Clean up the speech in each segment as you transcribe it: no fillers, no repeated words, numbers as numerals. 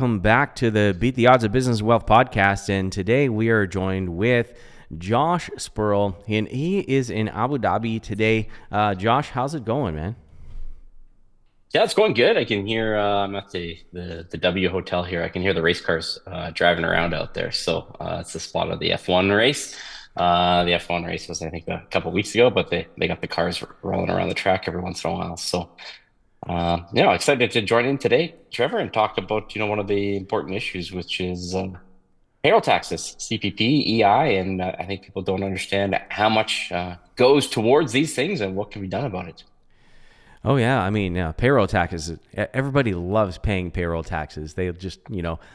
Welcome back to the Beat the Odds of Business Wealth podcast. And today we are joined with Josh Spurrell, and he is in Abu Dhabi today. Josh, how's it going, man? Yeah, it's going good. I can hear I'm at the W Hotel here. I can hear the race cars driving around out there. So it's the spot of the F1 race. The F1 race was, I think, a couple weeks ago, but they got the cars rolling around the track every once in a while. So excited to join in today, Trevor, and talk about one of the important issues, which is payroll taxes, CPP, EI, and I think people don't understand how much goes towards these things and what can be done about it. Oh, yeah. I mean, payroll taxes, everybody loves paying payroll taxes. They just,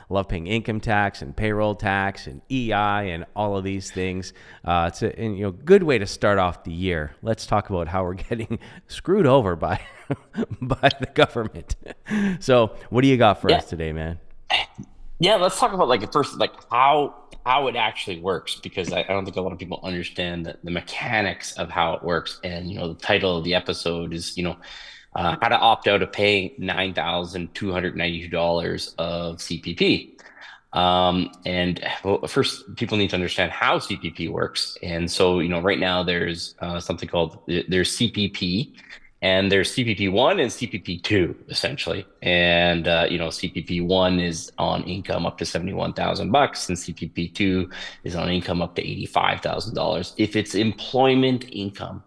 love paying income tax and payroll tax and EI and all of these things. It's a good way to start off the year. Let's talk about how we're getting screwed over by, by the government. So, what do you got for Yeah, us today, man? Yeah, let's talk about like at first like how it actually works because I don't think a lot of people understand the mechanics of how it works. And the title of the episode is how to opt out of paying $9,292 of CPP. And well, first, people need to understand how CPP works. And so, right now there's something called there's CPP, and there's CPP one and CPP two essentially. And CPP one is on income up to 71,000 bucks, and CPP two is on income up to $85,000. If it's employment income,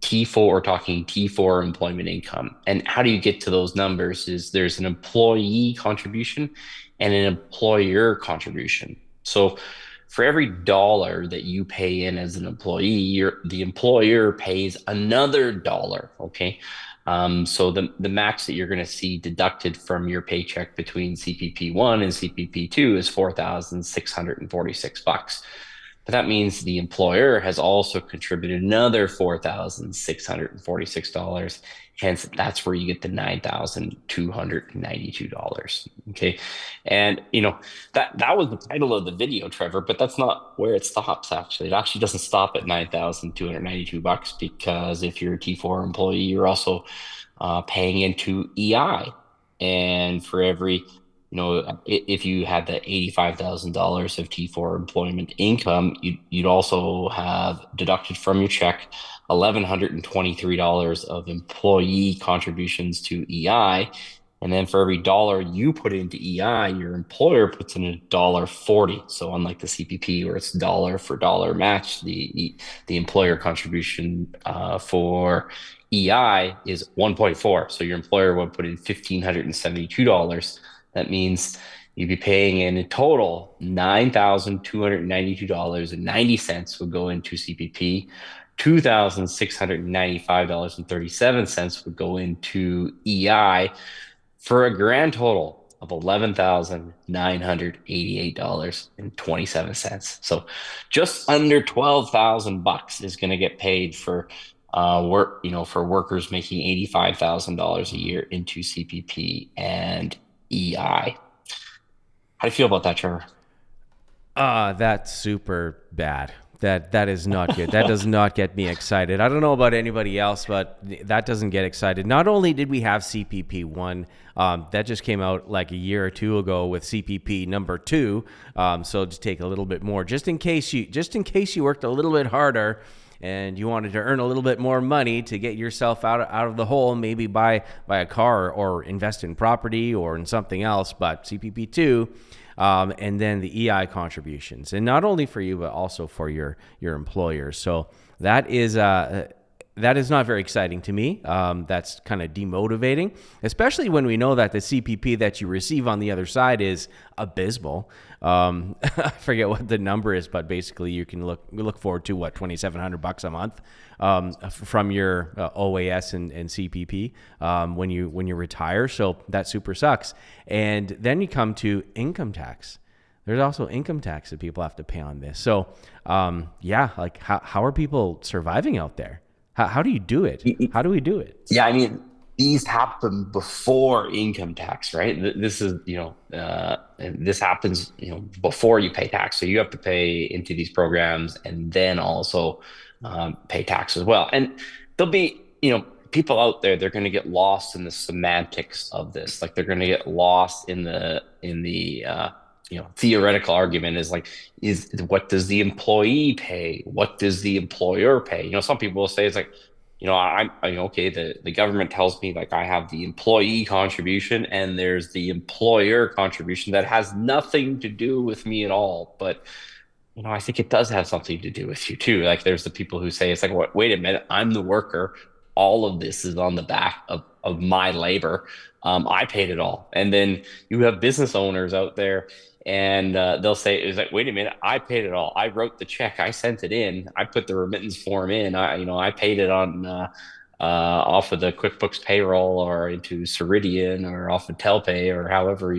T4, we're talking T4 employment income. And how do you get to those numbers is there's an employee contribution and an employer contribution. So for every dollar that you pay in as an employee, the employer pays another dollar. Okay. So the max that you're going to see deducted from your paycheck between CPP one and CPP two is 4,646 bucks. But that means the employer has also contributed another $4,646. Hence, that's where you get the $9,292. Okay. And that was the title of the video, Trevor, but that's not where it stops, actually. It actually doesn't stop at 9,292 bucks because if you're a T4 employee, you're also paying into EI. And for every if you had the $85,000 of T4 employment income, you'd also have deducted from your check $1,123 of employee contributions to EI. And then for every dollar you put into EI, your employer puts in $1.40. So unlike the CPP where it's dollar for dollar match, the employer contribution for EI is 1.4. So your employer would put in $1,572. That means you'd be paying in total $9,292.90 would go into CPP. $2,695.37 would go into EI for a grand total of $11,988.27. So just under 12,000 bucks is going to get paid for for workers making $85,000 a year into CPP and EI. How do you feel about that, Trevor? That's super bad. That is not good. That does not get me excited. I don't know about anybody else, but that doesn't get excited. Not only did we have CPP one, that just came out like a year or two ago with CPP number two. So just take a little bit more, just in case you worked a little bit harder and you wanted to earn a little bit more money to get yourself out of the hole, maybe buy a car or invest in property or in something else. But CPP two. And then the EI contributions, and not only for you, but also for your employers. So that is not very exciting to me. That's kind of demotivating, especially when we know that the CPP that you receive on the other side is abysmal. I forget what the number is, but basically you can look forward to what, $2,700 a month from your OAS and CPP when you retire. So that super sucks. And then you come to income tax. There's also income tax that people have to pay on this. So like how are people surviving out there? How do you do it? How do we do it? Yeah, I mean, these happen before income tax, right? This is, this happens, before you pay tax. So you have to pay into these programs and then also pay tax as well. And there'll be, people out there, they're going to get lost in the semantics of this. Like they're going to get lost in the theoretical argument is like, is what does the employee pay? What does the employer pay? Some people will say it's like, okay, the government tells me like I have the employee contribution and there's the employer contribution that has nothing to do with me at all. But I think it does have something to do with you too. Like there's the people who say it's like, wait a minute, I'm the worker. All of this is on the back of my labor. I paid it all. And then you have business owners out there and they'll say, it's like, wait a minute, I paid it all. I wrote the check. I sent it in. I put the remittance form in. I paid it on off of the QuickBooks payroll or into Ceridian or off of Telpay or however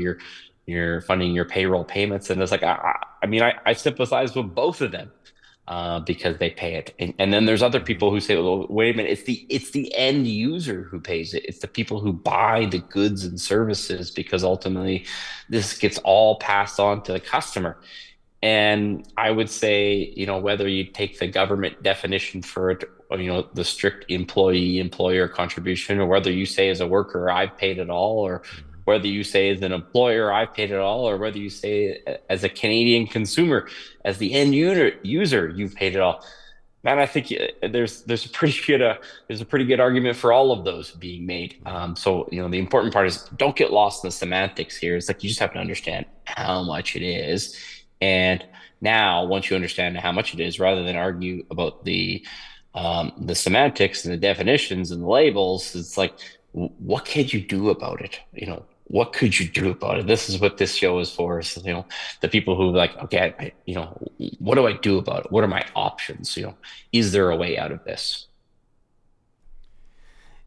you're funding your payroll payments. And it's like, I sympathize with both of them because they pay it. And then there's other people who say, well, wait a minute, it's the end user who pays it. It's the people who buy the goods and services because ultimately this gets all passed on to the customer. And I would say, whether you take the government definition for it, or, the strict employee employer contribution, or whether you say as a worker, I've paid it all, or whether you say as an employer, I've paid it all, or whether you say as a Canadian consumer, as the end user, you've paid it all. Man, I think there's a pretty good argument for all of those being made. So the important part is don't get lost in the semantics here. It's like you just have to understand how much it is, and now once you understand how much it is, rather than argue about the semantics and the definitions and the labels, it's like what could you do about it? What could you do about it? This is what this show is for. So, the people who like, okay, what do I do about it? What are my options? Is there a way out of this?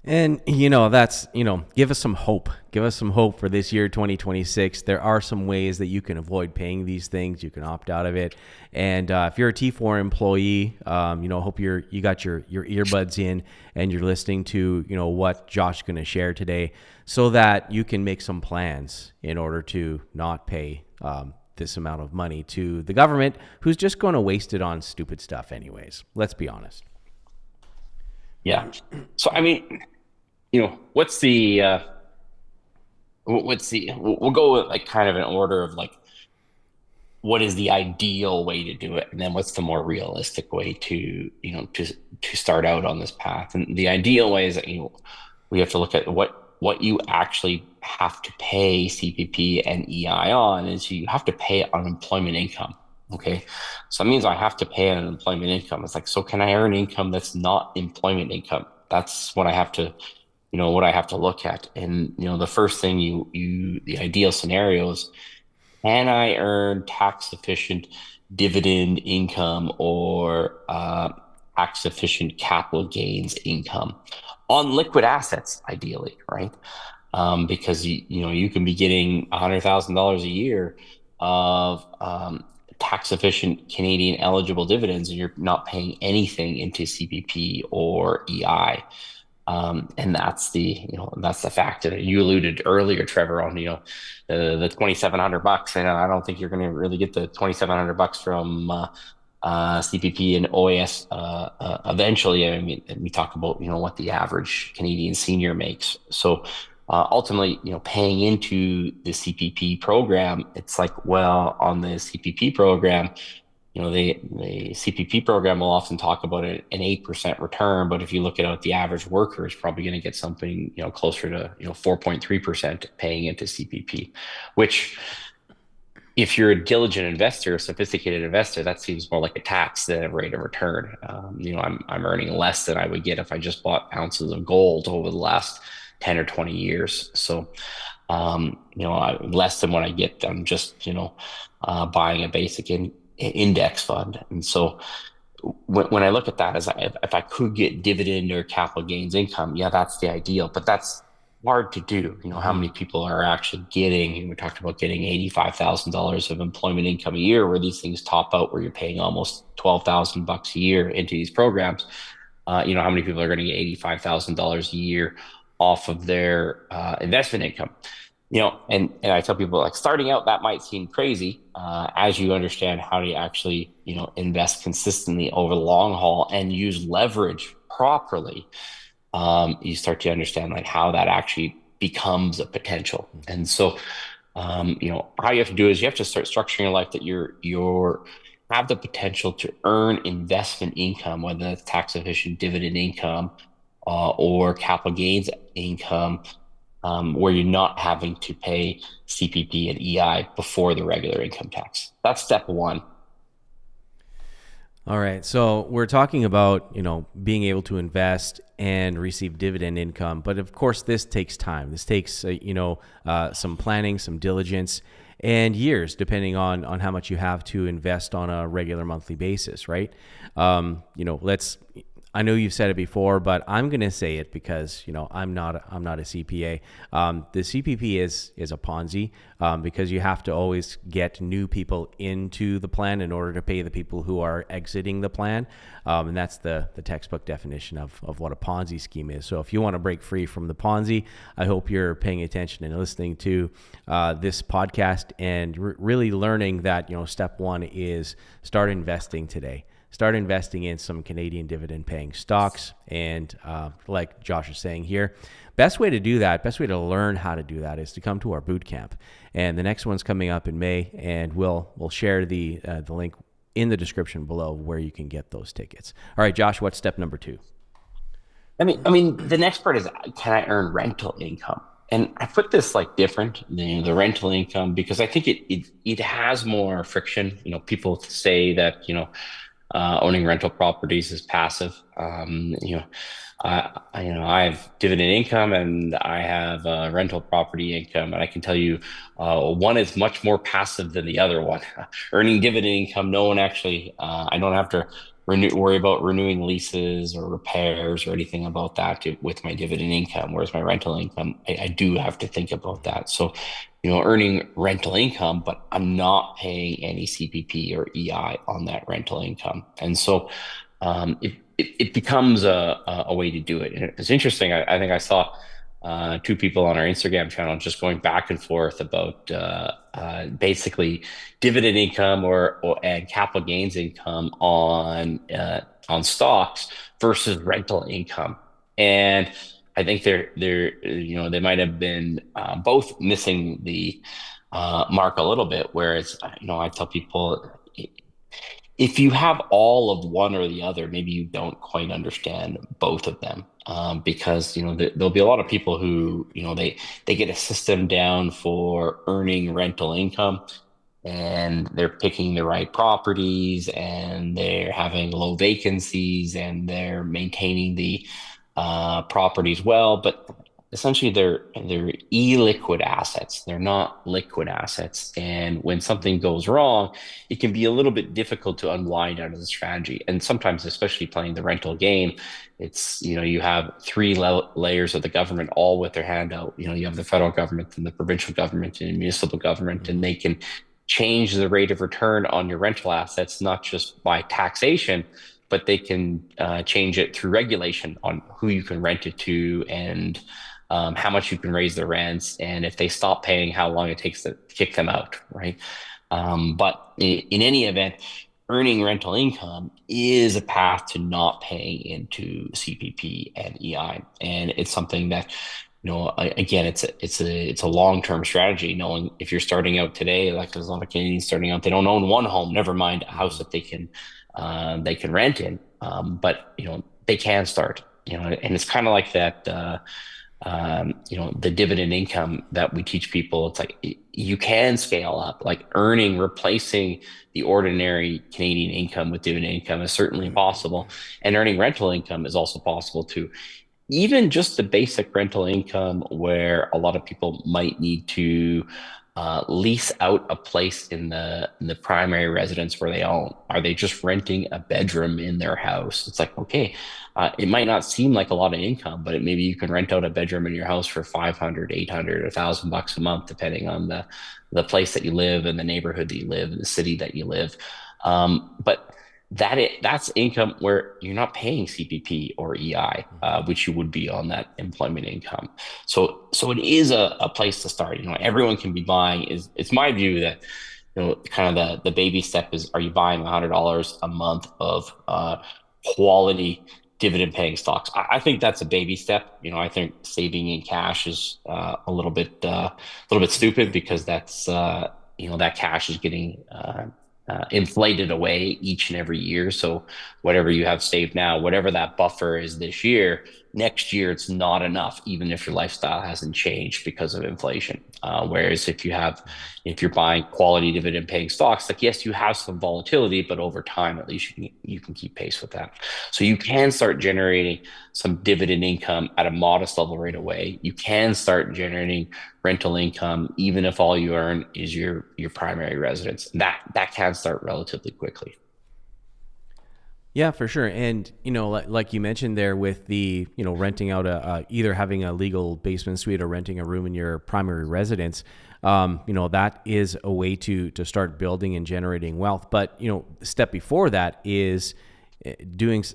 And that's give us some hope. Give us some hope for this year 2026. There are some ways that you can avoid paying these things. You can opt out of it. And if you're a T4 employee, hope you got your earbuds in and you're listening to what Josh is going to share today, so that you can make some plans in order to not pay this amount of money to the government, who's just going to waste it on stupid stuff anyways. Let's be honest. Yeah. So we'll go with like kind of an order of like what is the ideal way to do it, and then what's the more realistic way to start out on this path. And the ideal way is that we have to look at what you actually have to pay CPP and EI on is you have to pay unemployment income. Okay. So that means I have to pay an unemployment income. It's like, so can I earn income that's not employment income? That's what I have to, look at. And, the first thing the ideal scenario is, can I earn tax efficient dividend income or tax efficient capital gains income on liquid assets, ideally, right? Because you can be getting $100,000 a year of tax efficient Canadian eligible dividends, and you're not paying anything into CPP or EI. And that's the fact that you alluded earlier, Trevor, on the $2,700, and I don't think you're going to really get the $2,700 from CPP and OAS eventually. I mean, we talk about what the average Canadian senior makes. So ultimately, paying into the CPP program, it's like, well, on the CPP program, the CPP program will often talk about an 8% return, but if you look at the average worker is probably going to get something, closer to, 4.3% paying into CPP, which if you're a diligent investor, a sophisticated investor, that seems more like a tax than a rate of return. I'm earning less than I would get if I just bought ounces of gold over the last 10 or 20 years. So, less than what I get. I'm just, buying a basic index fund. And so when I look at that as if I could get dividend or capital gains income, yeah, that's the ideal, but that's hard to do. How many people are actually getting, we talked about getting $85,000 of employment income a year, where these things top out, where you're paying almost $12,000 a year into these programs. How many people are going to get $85,000 a year off of their investment income? And I tell people, like, starting out, that might seem crazy as you understand how to actually, invest consistently over the long haul and use leverage properly. you start to understand like how that actually becomes a potential. And so, how you have to do is you have to start structuring your life that you're have the potential to earn investment income, whether that's tax efficient dividend income, or capital gains income, where you're not having to pay CPP and EI before the regular income tax. That's step one. All right. So we're talking about, being able to invest and receive dividend income. But of course, this takes time. This takes, some planning, some diligence, and years, depending on how much you have to invest on a regular monthly basis, right? Let's. I know you've said it before, but I'm going to say it because I'm not a CPA. The CPP is a Ponzi, because you have to always get new people into the plan in order to pay the people who are exiting the plan, and that's the textbook definition of what a Ponzi scheme is. So if you want to break free from the Ponzi, I hope you're paying attention and listening to this podcast and really learning that step one is start investing today. Start investing in some Canadian dividend paying stocks. And like Josh is saying here, best way to do that, best way to learn how to do that is to come to our boot camp. And the next one's coming up in May, and we'll share the link in the description below where you can get those tickets. All right, Josh, what's step number 2? The next part is, can I earn rental income? And I put this like different, the rental income, because I think it has more friction. People say that owning rental properties is passive. I have dividend income and I have rental property income, and I can tell you, one is much more passive than the other one. Earning dividend income, no one actually. I don't have to worry about renewing leases or repairs or anything about that with my dividend income. Whereas my rental income, I do have to think about that. So, earning rental income, but I'm not paying any CPP or EI on that rental income. And so it becomes a way to do it. And it's interesting. I think I saw two people on our Instagram channel just going back and forth about basically dividend income or and capital gains income on stocks versus rental income. And I think they might have been both missing the mark a little bit. Whereas I tell people, if you have all of one or the other, maybe you don't quite understand both of them. Because there'll be a lot of people who they get a system down for earning rental income, and they're picking the right properties, and they're having low vacancies, and they're maintaining the properties well. But essentially, they're illiquid assets. They're not liquid assets. And when something goes wrong, it can be a little bit difficult to unwind out of the strategy. And sometimes, especially playing the rental game, it's you have three layers of the government all with their hand out. You have the federal government and the provincial government and municipal government, and they can change the rate of return on your rental assets, not just by taxation, but they can change it through regulation on who you can rent it to, and how much you can raise the rents, and if they stop paying, how long it takes to kick them out, right? But in any event, earning rental income is a path to not paying into CPP and EI, and it's something that again, it's a long-term strategy. Knowing if you're starting out today, like there's a lot of Canadians starting out, they don't own one home, never mind a house that they can rent in. But they can start. And it's kind of like that. The dividend income that we teach people. It's like you can scale up. Like replacing the ordinary Canadian income with dividend income is certainly possible, and earning rental income is also possible too. Even just the basic rental income, where a lot of people might need to lease out a place in the primary residence where they own. Are they just renting a bedroom in their house? It's like, okay, it might not seem like a lot of income, but maybe you can rent out a bedroom in your house for 500, 800, $1,000 a month, depending on the place that you live and the neighborhood that you live and the city that you live. But that's income where you're not paying CPP or EI, which you would be on that employment income. So it is a place to start. Everyone can be buying. It's my view that kind of the baby step is, are you buying $100 a month of quality dividend paying stocks. I think that's a baby step. I think saving in cash is a little bit stupid because that cash is getting inflated away each and every year. So whatever you have saved now, whatever that buffer is this year, next year it's not enough, even if your lifestyle hasn't changed because of inflation. Whereas if you're buying quality dividend paying stocks, like yes, you have some volatility, but over time at least you can keep pace with that. So you can start generating some dividend income at a modest level right away. You can start generating rental income, even if all you earn is your primary residence. That can start relatively quickly. Yeah, for sure. And, like you mentioned there with the, renting out either having a legal basement suite or renting a room in your primary residence, that is a way to start building and generating wealth. But, the step before that is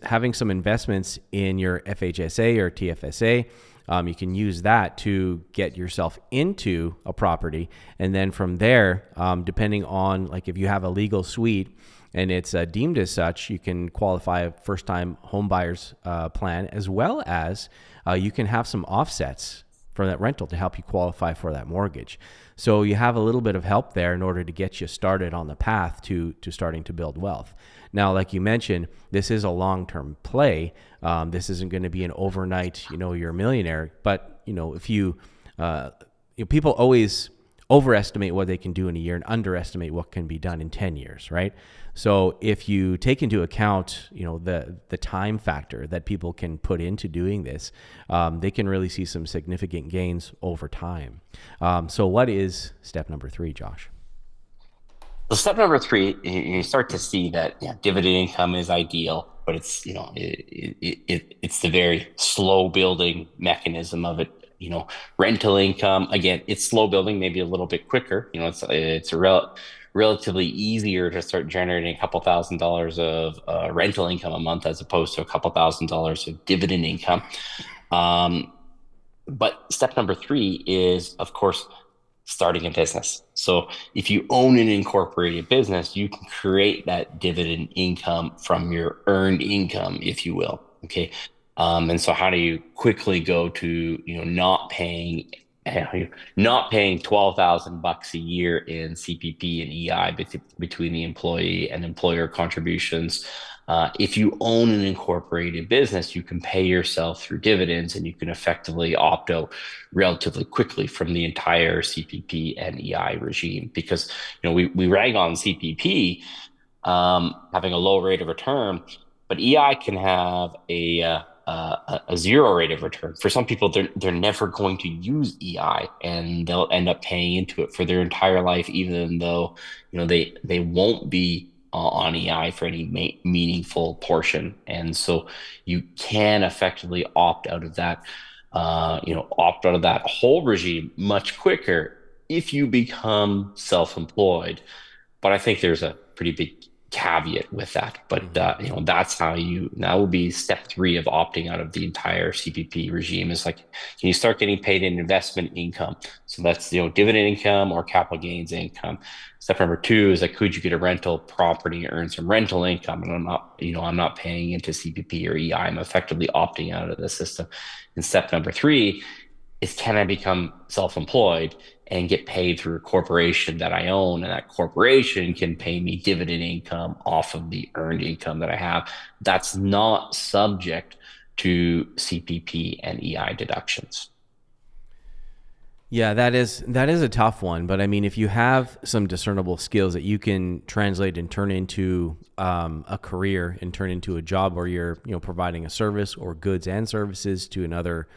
having some investments in your FHSA or TFSA. You can use that to get yourself into a property. And then from there, depending on like if you have a legal suite, and it's deemed as such, you can qualify a first-time home buyer's plan, as well as you can have some offsets for that rental to help you qualify for that mortgage. So you have a little bit of help there in order to get you started on the path to starting to build wealth. Now, like you mentioned, this is a long-term play. This isn't going to be an overnight, you're a millionaire. But, if people always overestimate what they can do in a year and underestimate what can be done in 10 years, right? So if you take into account, the time factor that people can put into doing this, they can really see some significant gains over time. So what is step number 3, Josh? So step number 3, you start to see that dividend income is ideal, but it's the very slow building mechanism of it. Rental income, again, it's slow building, maybe a little bit quicker. It's relatively easier to start generating a couple $1,000s of rental income a month as opposed to a couple $1,000s of dividend income. But step number 3 is, of course, starting a business. So if you own an incorporated business, you can create that dividend income from your earned income, if you will. Okay. And so how do you quickly go to, not paying $12,000 a year in CPP and EI between the employee and employer contributions? If you own an incorporated business, you can pay yourself through dividends and you can effectively opt out relatively quickly from the entire CPP and EI regime. Because, we rag on CPP having a low rate of return, but EI can have a zero rate of return. For some people, they're never going to use EI, and they'll end up paying into it for their entire life, even though they won't be on EI for any meaningful portion. And so you can effectively opt out of that, whole regime much quicker if you become self-employed. But I think there's a pretty big caveat with that. But that's that will be step 3 of opting out of the entire CPP regime. Is like, can you start getting paid in investment income? So that's dividend income or capital gains income. Step number 2 is like, could you get a rental property and earn some rental income? And I'm not paying into CPP or EI. I'm effectively opting out of the system. And step number 3 is, can I become self-employed and get paid through a corporation that I own, and that corporation can pay me dividend income off of the earned income that I have that's not subject to CPP and EI deductions. Yeah, that is a tough one. But I mean, if you have some discernible skills that you can translate and turn into a career and turn into a job where you're providing a service or goods and services to another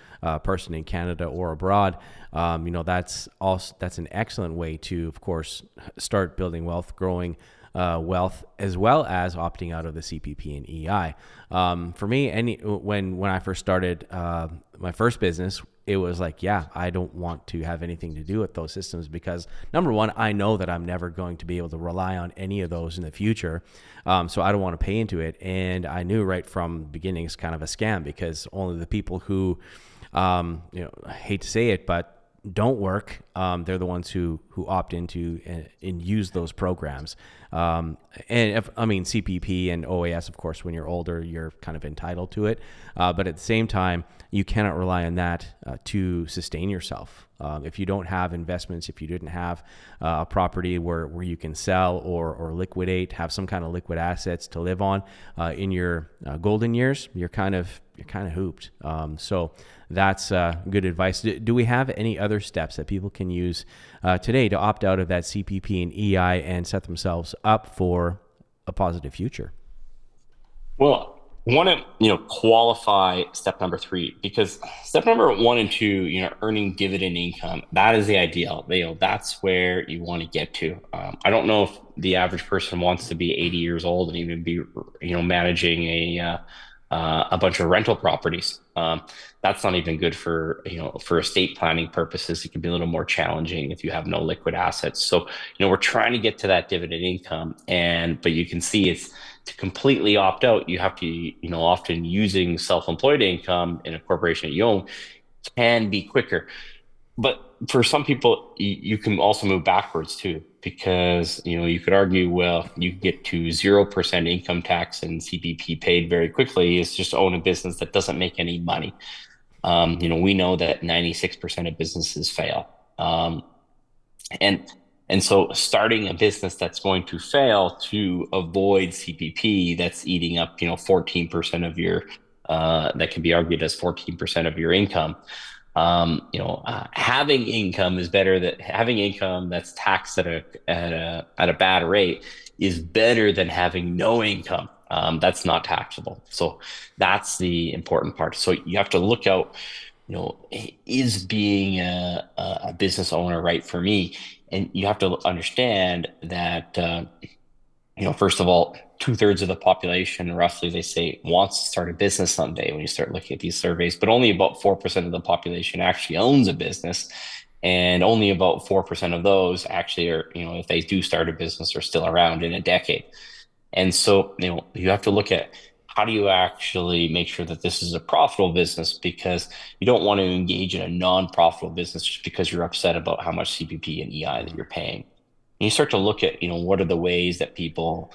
person in Canada or abroad, that's an excellent way to, of course, start building wealth, growing wealth, as well as opting out of the CPP and EI. For me, when I first started my first business, it was like, I don't want to have anything to do with those systems because, number one, I know that I'm never going to be able to rely on any of those in the future. So I don't want to pay into it. And I knew right from the beginning it's kind of a scam because only the people who, I hate to say it, but don't work, they're the ones who opt into and use those programs. And if, I mean, CPP and OAS, of course, when you're older, you're kind of entitled to it. But at the same time, you cannot rely on that to sustain yourself. If you don't have investments, if you didn't have a property where you can sell or liquidate, have some kind of liquid assets to live on in your golden years, you're kind of hooped. So that's good advice. Do we have any other steps that people can use today to opt out of that CPP and EI and set themselves up for a positive future? Well, want to, qualify step number three, because step number one and two, earning dividend income, that is the ideal. That's where you want to get to. I don't know if the average person wants to be 80 years old and even be, managing a bunch of rental properties. That's not even good for, for estate planning purposes. It can be a little more challenging if you have no liquid assets. So, we're trying to get to that dividend income, but you can see it's to completely opt out. You have to, often using self-employed income in a corporation that you own can be quicker. But for some people, you can also move backwards too, because you could argue, well, you get to 0% income tax and CPP paid very quickly. It's just own a business that doesn't make any money. We know that 96% of businesses fail, and so starting a business that's going to fail to avoid CPP, that's eating up 14% of your that can be argued as 14% of your income. Having income is better. That having income that's taxed at a bad rate is better than having no income. That's not taxable. So that's the important part. So you have to look out, is being a business owner right for me? And you have to understand that, first of all, two-thirds of the population, roughly, they say, wants to start a business someday when you start looking at these surveys, but only about 4% of the population actually owns a business. And only about 4% of those actually are, if they do start a business, are still around in a decade. And so, you have to look at how do you actually make sure that this is a profitable business, because you don't want to engage in a non-profitable business just because you're upset about how much CPP and EI that you're paying. And you start to look at, what are the ways that people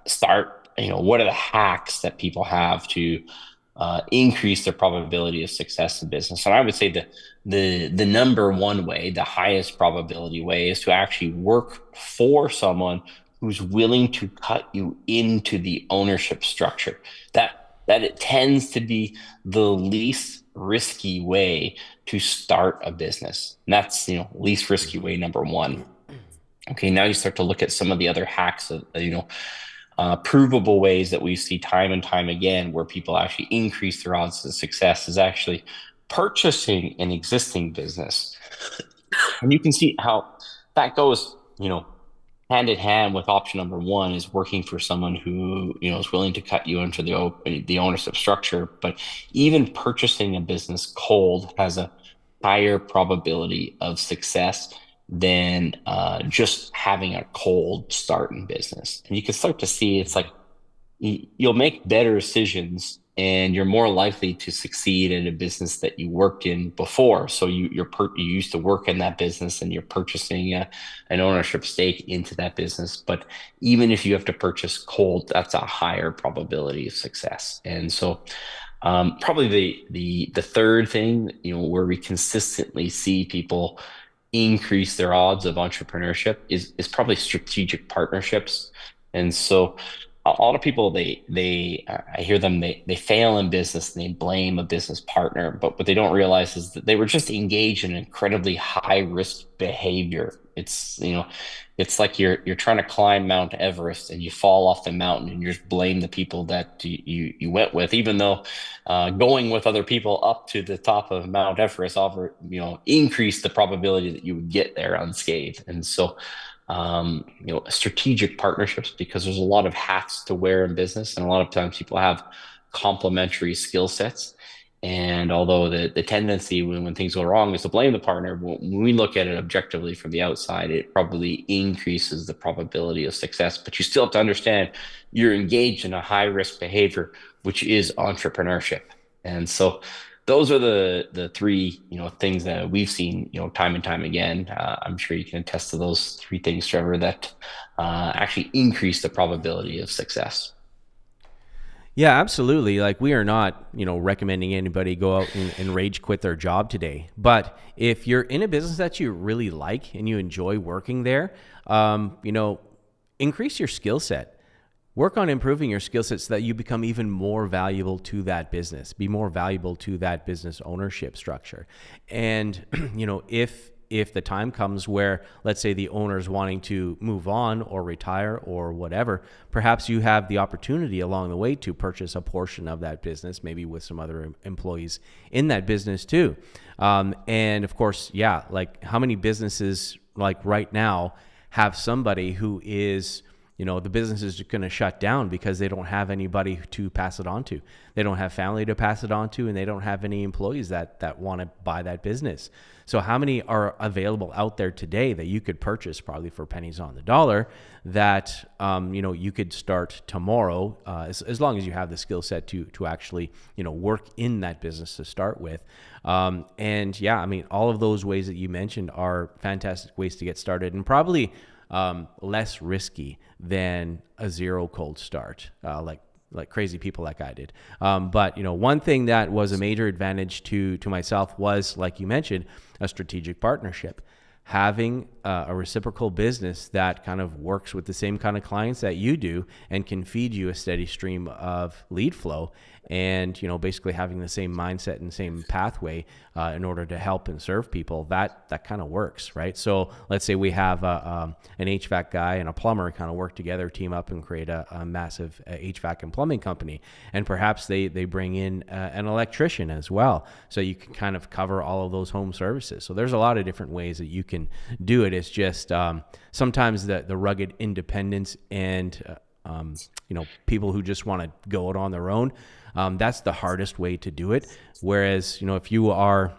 start, what are the hacks that people have to increase their probability of success in business. And I would say that the number one way, the highest probability way, is to actually work for someone who's willing to cut you into the ownership structure. That it tends to be the least risky way to start a business. And that's, least risky way number one. Okay, now you start to look at some of the other hacks of, provable ways that we see time and time again where people actually increase their odds of success is actually purchasing an existing business. And you can see how that goes, hand in hand with option number one, is working for someone who, is willing to cut you into the ownership structure. But even purchasing a business cold has a higher probability of success than just having a cold start in business. And you can start to see it's like you'll make better decisions and you're more likely to succeed in a business that you worked in before. So you used to work in that business and you're purchasing an ownership stake into that business. But even if you have to purchase cold, that's a higher probability of success. And so probably the third thing, where we consistently see people increase their odds of entrepreneurship is probably strategic partnerships. And so a lot of people, I hear them, they fail in business and they blame a business partner, but what they don't realize is that they were just engaged in incredibly high risk behavior. It's like you're trying to climb Mount Everest and you fall off the mountain and you just blame the people that you went with, even though going with other people up to the top of Mount Everest increased the probability that you would get there unscathed. And so strategic partnerships, because there's a lot of hats to wear in business, and a lot of times people have complementary skill sets. And although the tendency when things go wrong is to blame the partner, when we look at it objectively from the outside, it probably increases the probability of success. But you still have to understand you're engaged in a high risk behavior, which is entrepreneurship. And so those are the three, things that we've seen, time and time again. I'm sure you can attest to those three things, Trevor, that actually increase the probability of success. Yeah, absolutely. Like we are not, recommending anybody go out and rage quit their job today. But if you're in a business that you really like and you enjoy working there, increase your skill set. Work on improving your skill sets so that you become even more valuable to that business, be more valuable to that business ownership structure. And, if the time comes where, let's say, the owner is wanting to move on or retire or whatever, perhaps you have the opportunity along the way to purchase a portion of that business, maybe with some other employees in that business too. And of course, yeah, like how many businesses like right now have somebody who is, the business is going to shut down because they don't have anybody to pass it on to. They don't have family to pass it on to, and they don't have any employees that want to buy that business. So how many are available out there today that you could purchase probably for pennies on the dollar that, you could start tomorrow, as long as you have the skill set to actually, work in that business to start with. And yeah, I mean, all of those ways that you mentioned are fantastic ways to get started, and probably less risky than a zero cold start, like crazy people like I did. But one thing that was a major advantage to myself was, like you mentioned, a strategic partnership. Having a reciprocal business that kind of works with the same kind of clients that you do and can feed you a steady stream of lead flow, and basically having the same mindset and same pathway in order to help and serve people, that kind of works, right? So let's say we have an HVAC guy and a plumber kind of work together, team up, and create a massive HVAC and plumbing company, and perhaps they bring in an electrician as well, so you can kind of cover all of those home services. So there's a lot of different ways that you can do it. It's just sometimes the rugged independence and people who just want to go it on their own, that's the hardest way to do it. Whereas, if you are,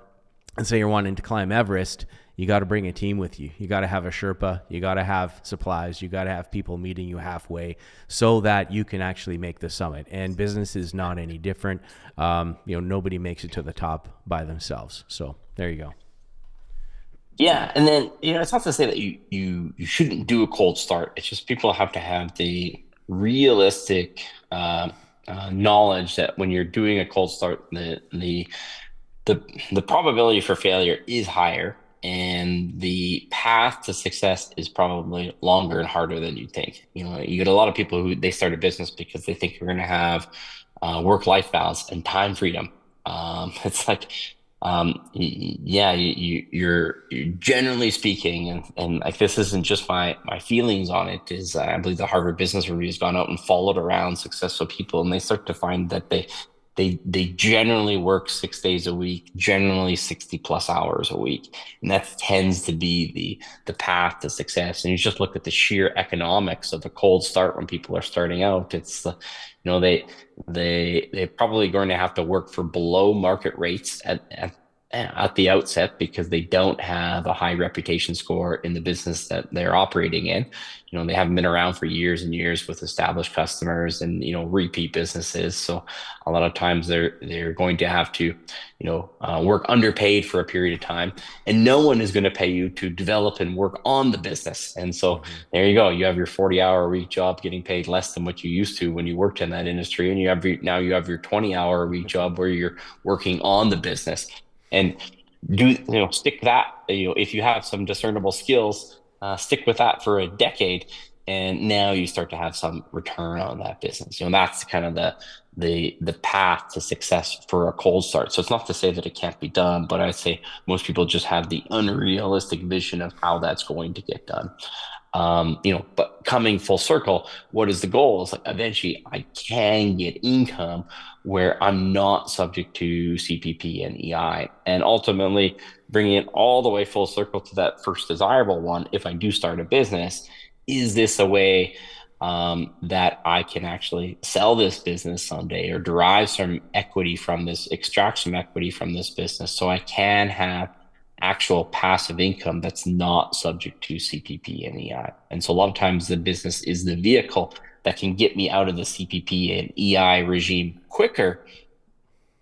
let's say you're wanting to climb Everest, you got to bring a team with you. You got to have a Sherpa, you got to have supplies, you got to have people meeting you halfway so that you can actually make the summit. And business is not any different. Nobody makes it to the top by themselves. So there you go. Yeah, and then it's not to say that you shouldn't do a cold start. It's just people have to have the realistic knowledge that when you're doing a cold start, the probability for failure is higher, and the path to success is probably longer and harder than you think. You get a lot of people who they start a business because they think you're going to have work-life balance and time freedom. It's like, yeah, you're generally speaking, and like this isn't just my feelings on it. Is I believe the Harvard Business Review has gone out and followed around successful people, and they start to find that they generally work 6 days a week, generally 60 plus hours a week. And that tends to be the path to success. And you just look at the sheer economics of a cold start when people are starting out. It's the, they're probably going to have to work for below market rates at the outset because they don't have a high reputation score in the business that they're operating in. They haven't been around for years and years with established customers and, repeat businesses. So a lot of times they're going to have to, work underpaid for a period of time, and no one is going to pay you to develop and work on the business. And so there you go. You have your 40-hour-a-week job getting paid less than what you used to when you worked in that industry. And now you have your 20-hour-a-week job where you're working on the business. And stick that, if you have some discernible skills, stick with that for a decade, and now you start to have some return on that business. That's kind of the path to success for a cold start. So it's not to say that it can't be done, but I'd say most people just have the unrealistic vision of how that's going to get done. But coming full circle, what is the goal? It's like eventually I can get income where I'm not subject to CPP and EI, and ultimately bringing it all the way full circle to that first desirable one. If I do start a business, is this a way that I can actually sell this business someday or derive some equity from this, extract some equity from this business so I can have actual passive income that's not subject to CPP and EI. And so a lot of times the business is the vehicle that can get me out of the CPP and EI regime quicker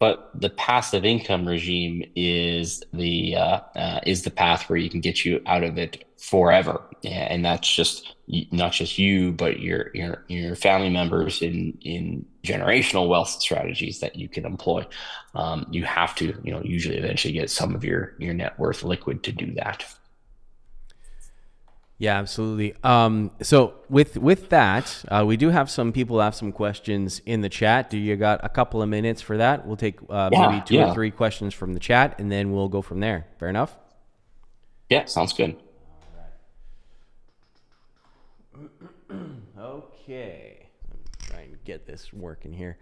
But the passive income regime is the path where you can get you out of it forever. Yeah, and that's just not just you, but your family members in generational wealth strategies that you can employ. You have to, usually eventually get some of your net worth liquid to do that. Yeah, absolutely. So with that, we do have some people have some questions in the chat. Do you got a couple of minutes for that? We'll take maybe Yeah, two or yeah, three questions from the chat, and then we'll go from there. Fair enough? yeah. Sounds good. Okay. I'm trying to get this working here.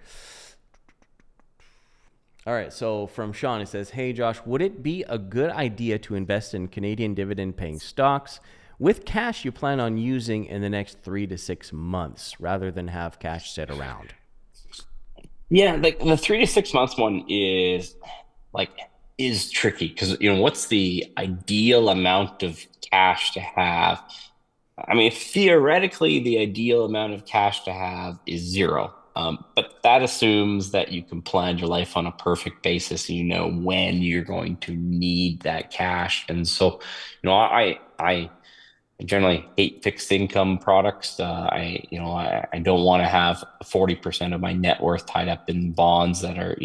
All right. So from Sean, it says, "Hey Josh, would it be a good idea to invest in Canadian dividend-paying stocks with cash you plan on using in the next 3 to 6 months, rather than have cash sit around?" Yeah, like the 3 to 6 months one like is tricky because what's the ideal amount of cash to have? I mean, theoretically, the ideal amount of cash to have is zero. But that assumes that you can plan your life on a perfect basis. You know when you're going to need that cash, and so I generally hate fixed income products. I don't want to have 40% of my net worth tied up in bonds that are,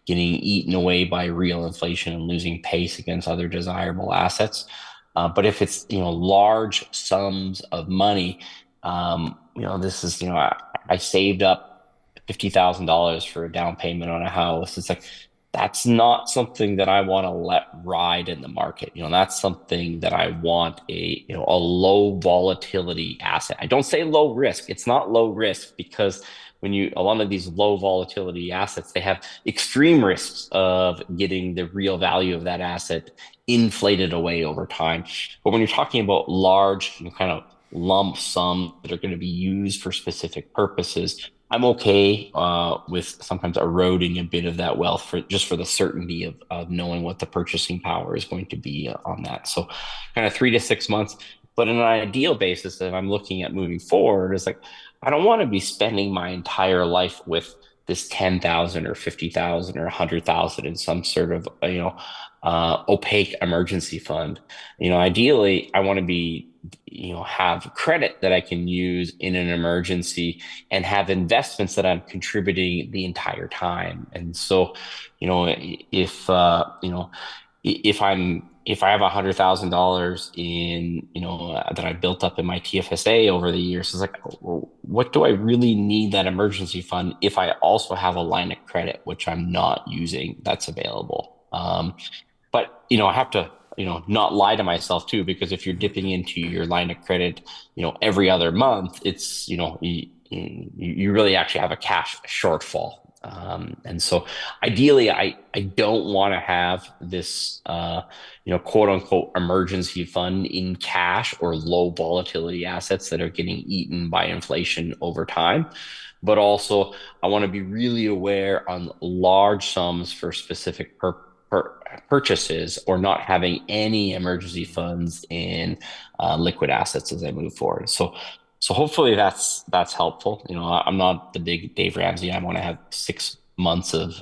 getting eaten away by real inflation and losing pace against other desirable assets. But if it's, large sums of money, this is, I saved up $50,000 for a down payment on a house. It's like, that's not something that I want to let ride in the market. That's something that I want a low volatility asset. I don't say low risk. It's not low risk because a lot of these low volatility assets, they have extreme risks of getting the real value of that asset inflated away over time. But when you're talking about large, kind of lump sum that are going to be used for specific purposes, I'm okay with sometimes eroding a bit of that wealth for the certainty of knowing what the purchasing power is going to be on that. So, kind of 3 to 6 months. But in an ideal basis, if I'm looking at moving forward, it's like I don't want to be spending my entire life with this 10,000 or 50,000 or 100,000 in some sort of opaque emergency fund. Ideally, I want to be have credit that I can use in an emergency and have investments that I'm contributing the entire time. And so, if if I have $100,000 in that I built up in my TFSA over the years, it's like, well, what do I really need that emergency fund if I also have a line of credit which I'm not using that's available? But I have to not lie to myself too, because if you're dipping into your line of credit every other month, it's you really actually have a cash shortfall. And so ideally I don't want to have this quote unquote emergency fund in cash or low volatility assets that are getting eaten by inflation over time. But also I want to be really aware on large sums for specific purchases, or not having any emergency funds in liquid assets as I move forward. So hopefully that's helpful. I'm not the big Dave Ramsey. I want to have 6 months of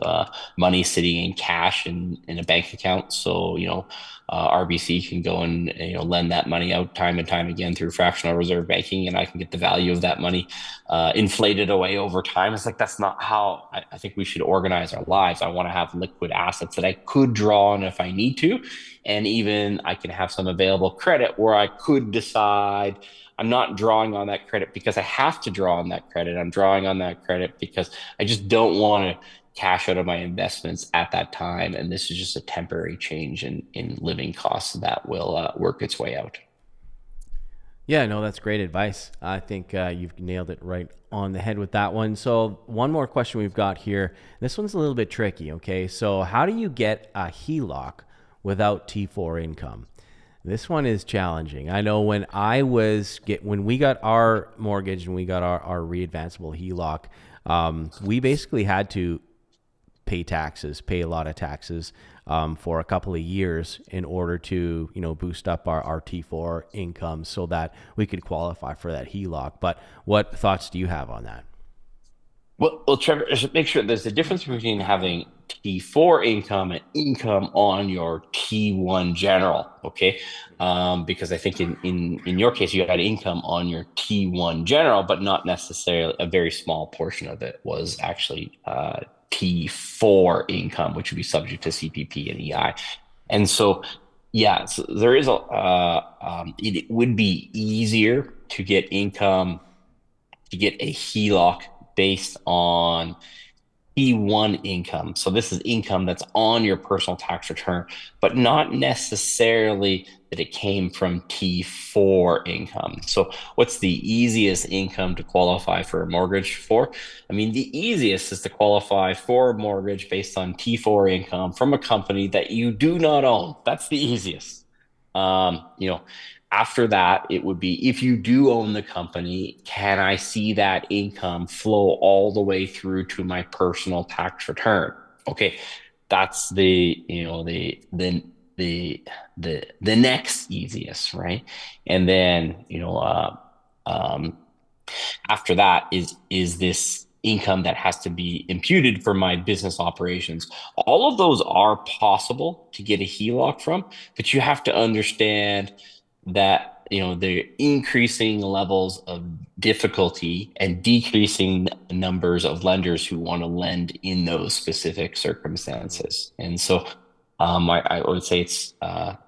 money sitting in cash in a bank account. So RBC can go and lend that money out time and time again through fractional reserve banking, and I can get the value of that money inflated away over time. It's like that's not how I think we should organize our lives. I want to have liquid assets that I could draw on if I need to, and even I can have some available credit where I could decide I'm not drawing on that credit because I have to draw on that credit. I'm drawing on that credit because I just don't want to cash out of my investments at that time. And this is just a temporary change in living costs that will work its way out. Yeah, no, that's great advice. I think you've nailed it right on the head with that one. So, one more question we've got here. This one's a little bit tricky, okay? So, how do you get a HELOC without T4 income? This one is challenging. I know when when we got our mortgage and we got our readvanceable HELOC, we basically had to pay a lot of taxes for a couple of years in order to boost up our T4 income so that we could qualify for that HELOC. But what thoughts do you have on that? Well, Trevor, just make sure there's a difference between having T4 income and income on your T1 general. Okay. Because I think in your case, you had income on your T1 general, but not necessarily a very small portion of it was actually T4 income, which would be subject to CPP and EI. And so, yeah, so there is it would be easier to get income to get a HELOC based on T1 income. So this is income that's on your personal tax return, but not necessarily that it came from T4 income. So what's the easiest income to qualify for a mortgage for? I mean, the easiest is to qualify for a mortgage based on T4 income from a company that you do not own. That's the easiest. You know, after that, it would be if you do own the company, can I see that income flow all the way through to my personal tax return? Okay, that's the next easiest, right? And then um, after that is this income that has to be imputed for my business operations. All of those are possible to get a HELOC from, but you have to understand that the increasing levels of difficulty and decreasing numbers of lenders who want to lend in those specific Mhm. circumstances. And so I would say it's a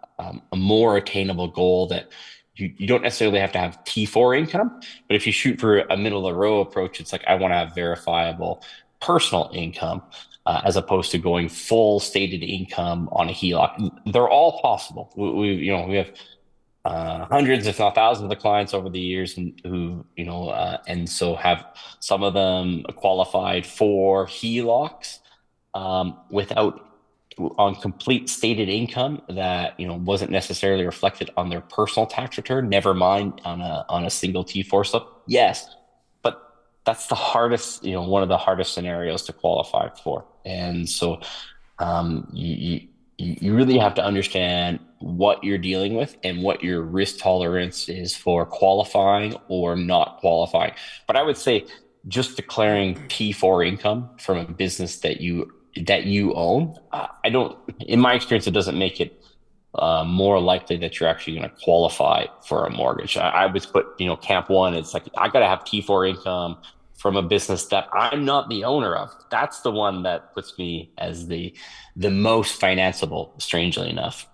more attainable goal that you don't necessarily have to have T4 income, but if you shoot for a middle of the row approach, it's like I want to have verifiable personal income as opposed to going full stated income on a HELOC. They're all possible. We have hundreds, if not thousands, of clients over the years who and so have some of them qualified for HELOCs without on complete stated income that wasn't necessarily reflected on their personal tax return. Never mind on a single T4 slip. Yes, but that's the hardest, one of the hardest scenarios to qualify for. And so you really have to understand what you're dealing with and what your risk tolerance is for qualifying or not qualifying. But I would say just declaring T4 income from a business that you own, I don't, in my experience, it doesn't make it more likely that you're actually going to qualify for a mortgage. I would put, camp one, it's like, I got to have T4 income from a business that I'm not the owner of. That's the one that puts me as the most financeable, strangely enough,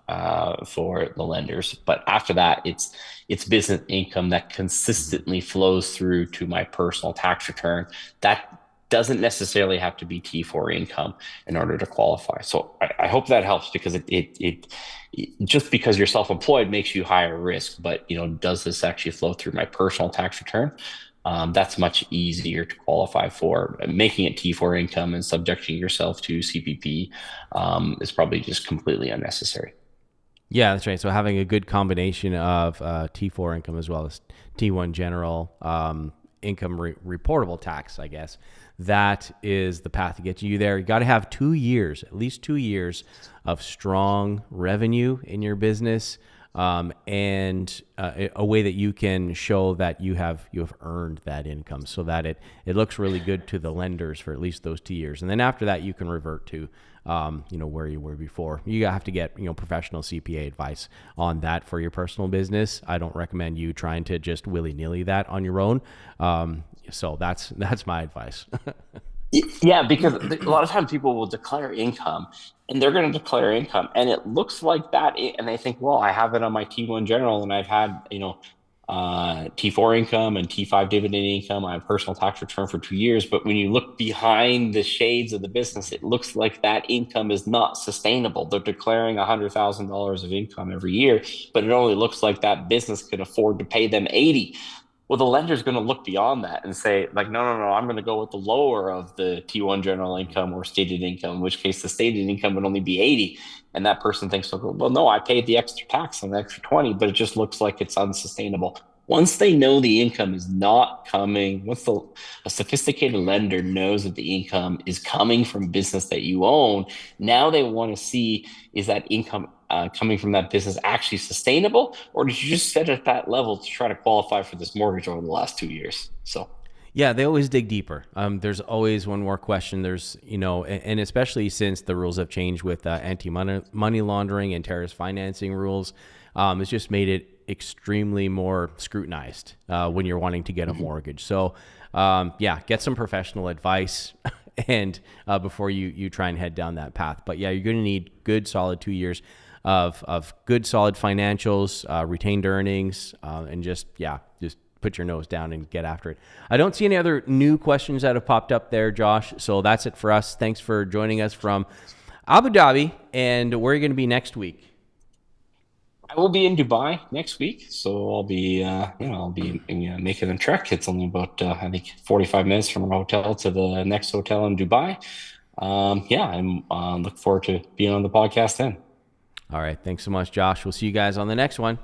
for the lenders. But after that, it's business income that Mhm. consistently flows through to my personal tax return. That doesn't necessarily have to be T4 income in order to qualify. So I hope that helps because it just because you're self-employed makes you higher risk, but does this actually flow through my personal tax return? That's much easier to qualify for. Making it T4 income and subjecting yourself to CPP is probably just completely unnecessary. Yeah, that's right. So having a good combination of T4 income as well as T1 general income reportable tax, I guess, that is the path to get you there. You got to have 2 years, at least 2 years of strong revenue in your business, and a way that you can show that you have earned that income, so that it looks really good to the lenders for at least those 2 years, and then after that you can revert to where you were before. You have to get professional CPA advice on that for your personal business. I don't recommend you trying to just willy nilly that on your own. So that's my advice. Yeah, because a lot of times people will declare income and they're going to declare income and it looks like that. And they think, well, I have it on my T1 general and I've had, T4 income and T5 dividend income. I have personal tax return for 2 years. But when you look behind the shades of the business, it looks like that income is not sustainable. They're declaring $100,000 of income every year, but it only looks like that business can afford to pay them 80. Well, the lender's going to look beyond that and say, like, no, no, no, I'm going to go with the lower of the T1 general income or stated income, in which case the stated income would only be 80. And that person thinks, well, no, I paid the extra tax on the extra 20, but it just looks like it's unsustainable. Once they know the income is not coming, a sophisticated lender knows that the income is coming from business that you own, now they want to see, is that income coming from that business actually sustainable, or did you just set it at that level to try to qualify for this mortgage over the last 2 years? So Yeah, they always dig deeper. There's always one more question. There's, and especially since the rules have changed with anti-money laundering and terrorist financing rules, it's just made it extremely more scrutinized when you're wanting to get a mortgage. So, yeah, get some professional advice and before you try and head down that path. But yeah, you're going to need good, solid 2 years of good, solid financials, retained earnings, and just put your nose down and get after it. I don't see any other new questions that have popped up there, Josh. So that's it for us. Thanks for joining us from Abu Dhabi. And where are you going to be next week? I will be in Dubai next week, so I'll be making a trek. It's only about I think 45 minutes from our hotel to the next hotel in Dubai. Yeah, I'm look forward to being on the podcast then. All right. Thanks so much, Josh. We'll see you guys on the next one.